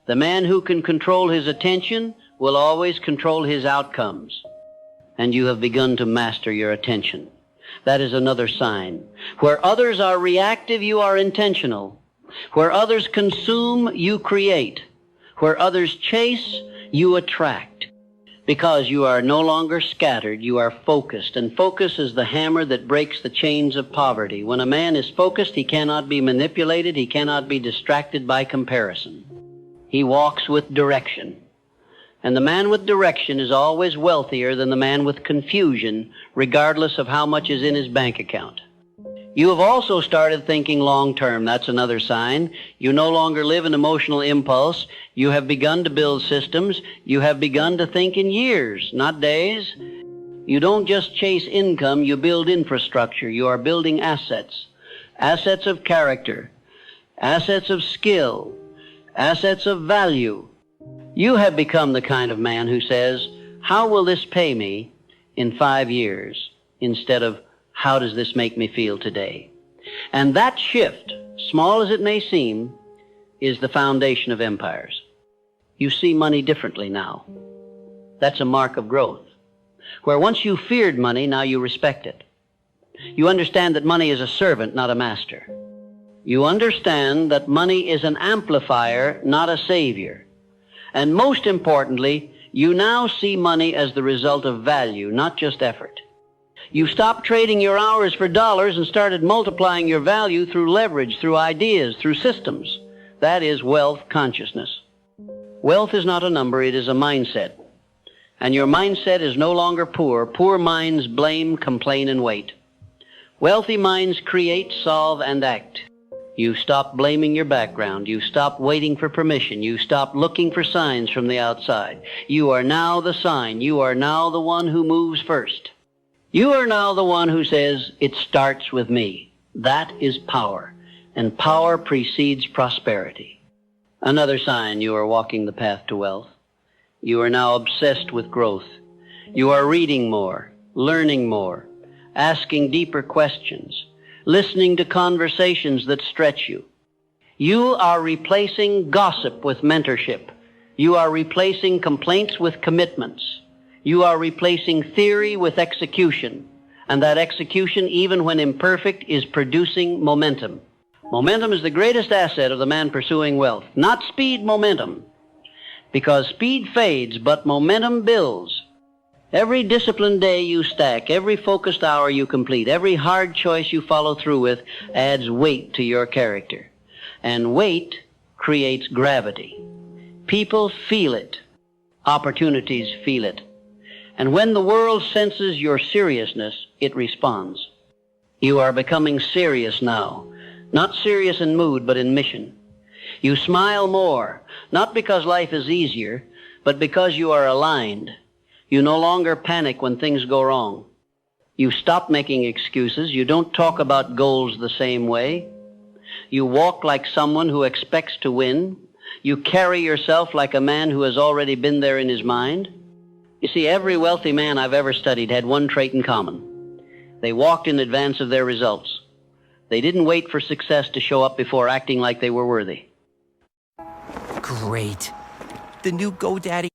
The man who can control his attention will always control his outcomes. And you have begun to master your attention. That is another sign. Where others are reactive, you are intentional. Where others consume, you create. Where others chase, you attract. Because you are no longer scattered, you are focused. And focus is the hammer that breaks the chains of poverty. When a man is focused, he cannot be manipulated. He cannot be distracted by comparison. He walks with direction. And the man with direction is always wealthier than the man with confusion, regardless of how much is in his bank account. You have also started thinking long term. That's another sign. You no longer live in emotional impulse. You have begun to build systems. You have begun to think in years, not days. You don't just chase income, you build infrastructure. You are building assets. Assets of character, assets of skill, assets of value. You have become the kind of man who says, how will this pay me in 5 years? Instead of, how does this make me feel today? And that shift, small as it may seem, is the foundation of empires. You see money differently now. That's a mark of growth. Where once you feared money, now you respect it. You understand that money is a servant, not a master. You understand that money is an amplifier, not a savior. And most importantly, you now see money as the result of value, not just effort. You stopped trading your hours for dollars and started multiplying your value through leverage, through ideas, through systems. That is wealth consciousness. Wealth is not a number, it is a mindset. And your mindset is no longer poor. Poor minds blame, complain, and wait. Wealthy minds create, solve, and act. You stop blaming your background. You stop waiting for permission. You stop looking for signs from the outside. You are now the sign. You are now the one who moves first. You are now the one who says, it starts with me. That is power. And power precedes prosperity. Another sign you are walking the path to wealth. You are now obsessed with growth. You are reading more, learning more, asking deeper questions, listening to conversations that stretch you. You are replacing gossip with mentorship. You are replacing complaints with commitments. You are replacing theory with execution. And that execution, even when imperfect, is producing momentum. Momentum is the greatest asset of the man pursuing wealth. Not speed, momentum. Because speed fades, but momentum builds. Every disciplined day you stack, every focused hour you complete, every hard choice you follow through with adds weight to your character. And weight creates gravity. People feel it. Opportunities feel it. And when the world senses your seriousness, it responds. You are becoming serious now. Not serious in mood, but in mission. You smile more, not because life is easier, but because you are aligned. You no longer panic when things go wrong. You stop making excuses. You don't talk about goals the same way. You walk like someone who expects to win. You carry yourself like a man who has already been there in his mind. You see, every wealthy man I've ever studied had one trait in common. They walked in advance of their results. They didn't wait for success to show up before acting like they were worthy. Great. The new GoDaddy